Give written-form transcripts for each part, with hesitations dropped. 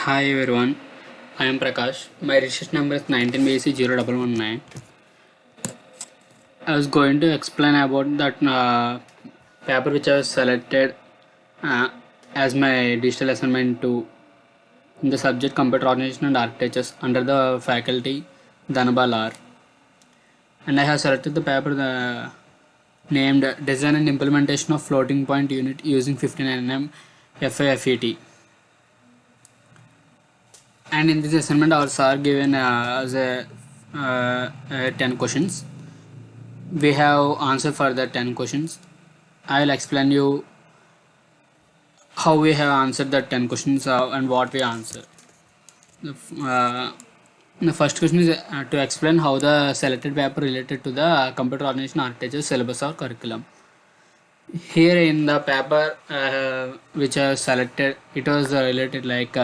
Hi everyone, I am Prakash. My research number is 19BC0119. I was going to explain about that paper which I was selected uh, as my digital assignment to in the subject Computer Organization and Architectures under the faculty Dhanabal R. And I have selected the paper named Design and Implementation of Floating Point Unit using 15nm FAFET. And in this assignment, our sir given us 10 questions. We have answer for the 10 questions. I will explain you how we have answered the 10 questions and what we answer. Uh, the first question is to explain how the selected paper related to the computer organization architecture syllabus or curriculum. Here in the paper which I have selected, it was related like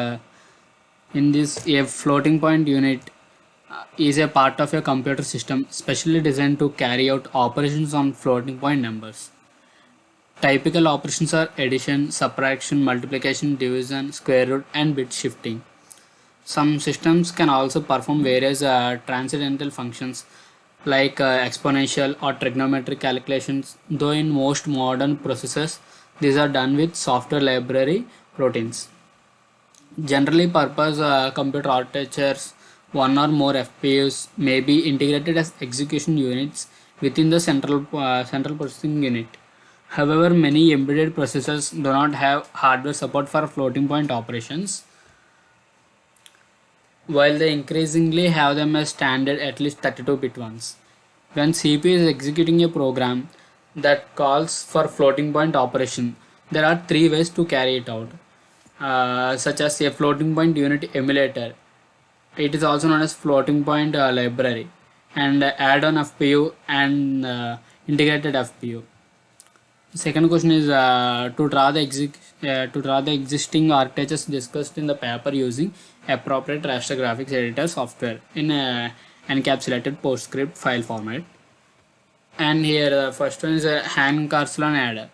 in this a floating point unit is a part of a computer system specially designed to carry out operations on floating point numbers. Typical operations are addition, subtraction, multiplication, division, square root, and bit shifting. Some systems can also perform various transcendental functions like exponential or trigonometric calculations, though in most modern processors, these are done with software library routines. Generally purpose computer architectures, one or more FPUs may be integrated as execution units within the central processing unit. However, many embedded processors do not have hardware support for floating point operations, while they increasingly have them as standard at least 32-bit ones. When CPU is executing a program that calls for floating point operation, there are three ways to carry it out, such as a floating point unit emulator. It is also known as floating point library, and add-on FPU and integrated FPU. Second question is to draw the existing architectures discussed in the paper using appropriate raster graphics editor software in a encapsulated PostScript file format. And here the first one is a Han Carslon adder.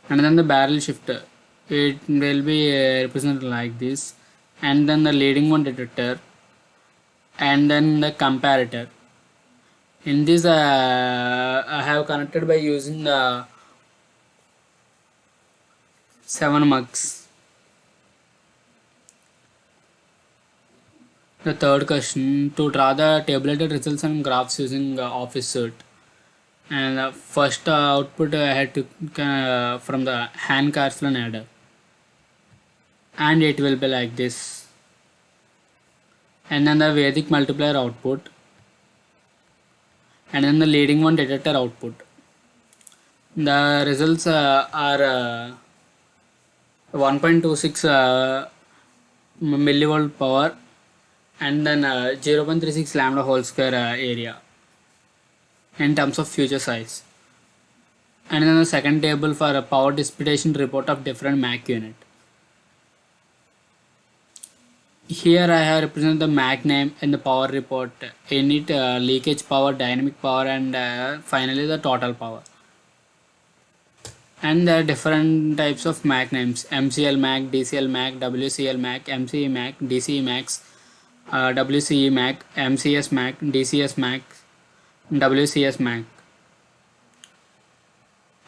And then the barrel shifter, it will be represented like this, and then the leading one detector, and then the comparator. In this I have connected by using the 7 mux. The third question, to draw the tabulated results and graphs using Office Suite. And the first output I had to from the Han Carslon adder, and it will be like this. And then the Vedic multiplier output, and then the leading one detector output. The results are 1.26 millivolt power, and then 0.36 lambda whole square area in terms of future size. And then the second table for a power dissipation report of different MAC unit. Here I have represented the MAC name and the power report, in it leakage power, dynamic power, and finally the total power. And there are different types of MAC names: MCL MAC, DCL MAC, WCL MAC, MCE MAC, DCE MAX, WCE MAC, MCS MAC, DCS MAC, WCS MAC.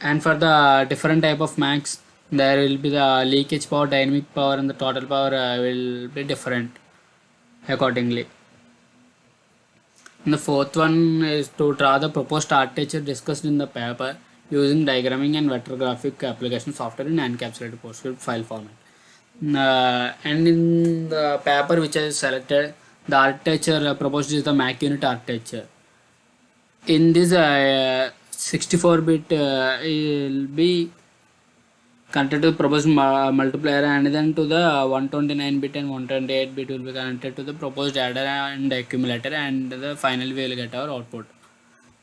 And for the different type of MACs, there will be the leakage power, dynamic power, and the total power will be different accordingly. And the fourth one is to draw the proposed architecture discussed in the paper using diagramming and vector graphic application software in encapsulated PostScript file format. And in the paper which I selected, the architecture proposed is the MAC unit architecture. In this 64-bit will be connected to the proposed multiplier, and then to the 129-bit and 128-bit will be connected to the proposed adder and accumulator, and finally we will get our output.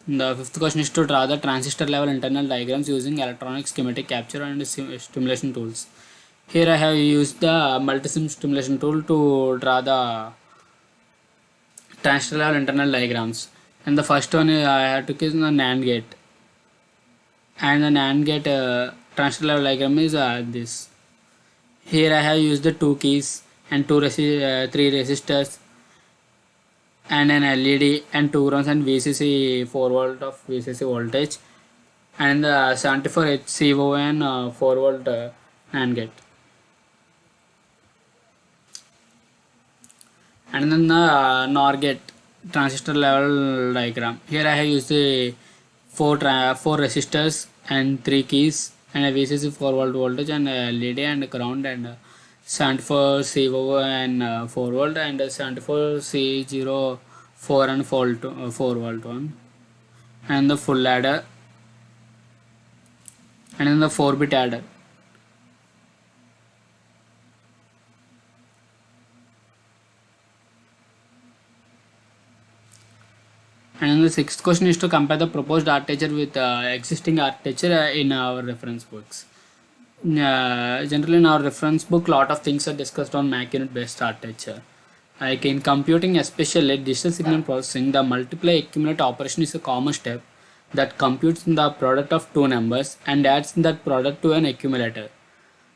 The fifth question is to draw the transistor level internal diagrams using electronic schematic capture and stimulation tools. Here I have used the multisim stimulation tool to draw the transistor level internal diagrams. And the first one I have to is the NAND gate. and the NAND gate transistor level diagram is this. Here I have used the two keys and three resistors and an LED and two grounds and VCC 4 volt of VCC voltage and the 74 HCO and 4 volt NAND gate. And then the NOR gate transistor level diagram. Here I have used the four resistors and three keys and a VCC 4 volt voltage and a LED and ground and 74 CO and 4 volt and 74 C0 4 and 4 volt one and the full adder and then the 4-bit adder. And the sixth question is to compare the proposed architecture with existing architecture in our reference books. Generally in our reference book, lot of things are discussed on MAC unit based architecture. Like in computing, especially digital signal processing, the multiply accumulate operation is a common step that computes the product of two numbers and adds that product to an accumulator.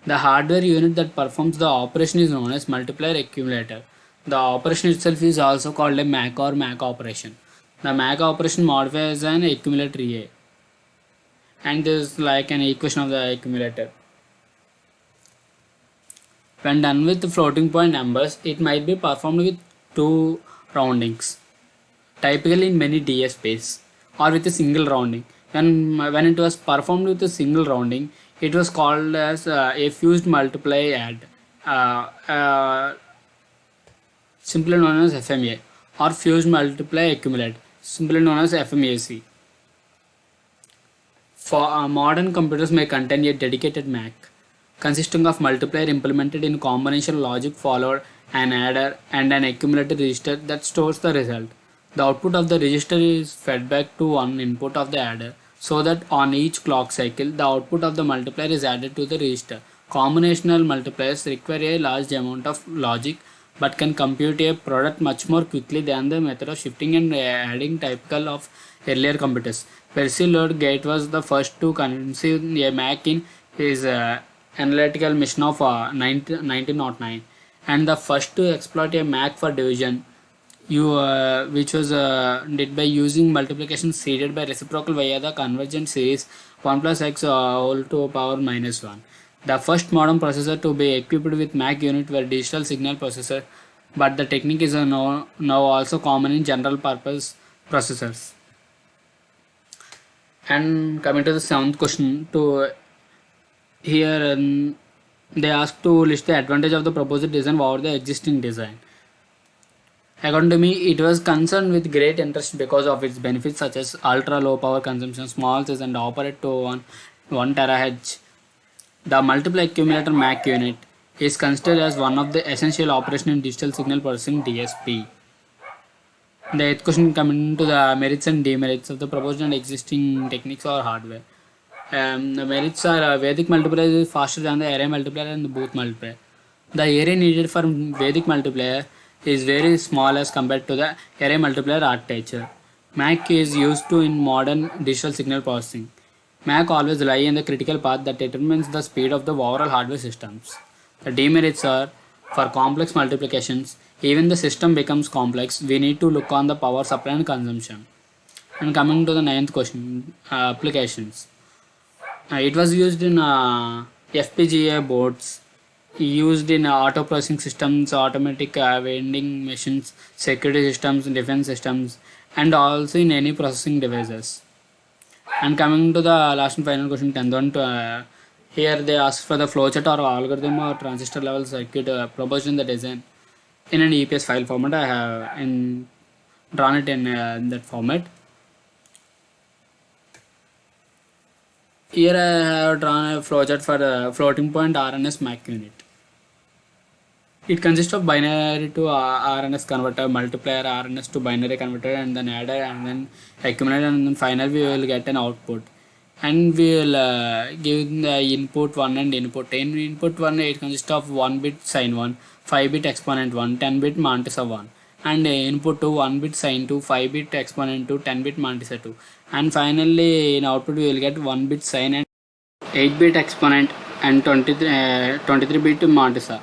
The hardware unit that performs the operation is known as multiplier accumulator. The operation itself is also called a MAC or MAC operation. The MAC operation modifies an accumulator A, and this is like an equation of the accumulator. When done with floating point numbers, it might be performed with two roundings, typically in many DSPs, or with a single rounding. When it was performed with a single rounding, it was called as a fused multiply add, simply known as FMA, or fused multiply accumulate, simply known as FMAC. For modern computers may contain a dedicated MAC consisting of multiplier implemented in combination logic followed an adder and an accumulator register that stores the result. The output of the register is fed back to one input of the adder so that on each clock cycle the output of the multiplier is added to the register. Combinational multipliers require a large amount of logic but can compute a product much more quickly than the method of shifting and adding typical of earlier computers. Percy Lloyd Gate was the first to conceive a MAC in his analytical mission of 1909 and the first to exploit a MAC for division, which was did by using multiplication seeded by reciprocal via the convergent series 1 plus x whole to power minus 1. The first modern processor to be equipped with MAC unit were digital signal processor, but the technique is now also common in general purpose processors. And coming to the seventh question, here they ask to list the advantage of the proposed design over the existing design. According to me, it was concerned with great interest because of its benefits such as ultra low power consumption, small size and operate to 1 terahertz. The multiple accumulator MAC unit is considered as one of the essential operations in digital signal processing DSP. The eighth question coming to the merits and demerits of the proposed and existing techniques or hardware. The merits are Vedic multiplier is faster than the array multiplier and the booth multiplier. The area needed for Vedic multiplier is very small as compared to the array multiplier architecture. MAC is used to in modern digital signal processing. MAC always lie in the critical path that determines the speed of the overall hardware systems. The demerits are for complex multiplications. Even the system becomes complex, we need to look on the power supply and consumption. And coming to the ninth question, applications. It was used in FPGA boards, used in auto processing systems, automatic vending machines, security systems, defense systems, and also in any processing devices. And coming to the last and final question, 10th one, here they ask for the flowchart or algorithm or transistor level circuit proposed in the design in an EPS file format. I have drawn it in that format. Here I have drawn a flowchart for the floating point RNS MAC unit. It consists of binary to RNS converter, multiplier RNS to binary converter, and then adder, and then accumulator, and then finally we will get an output. And we will give the input 1 and input. In input 1, it consists of 1 bit sine 1, 5 bit exponent 1, 10 bit mantissa 1, and input to 1 bit sine to 5 bit exponent to 10 bit multiplier to, and finally in output we will get 1 bit sine and 8 bit exponent and 23 bit multiplier.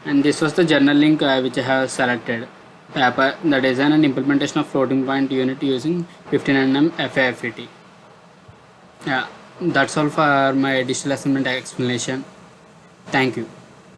And this was the journal link which I have selected. The design and implementation of floating point unit using 15nm FAFET. Yeah, that's all for my digital assignment explanation. Thank you.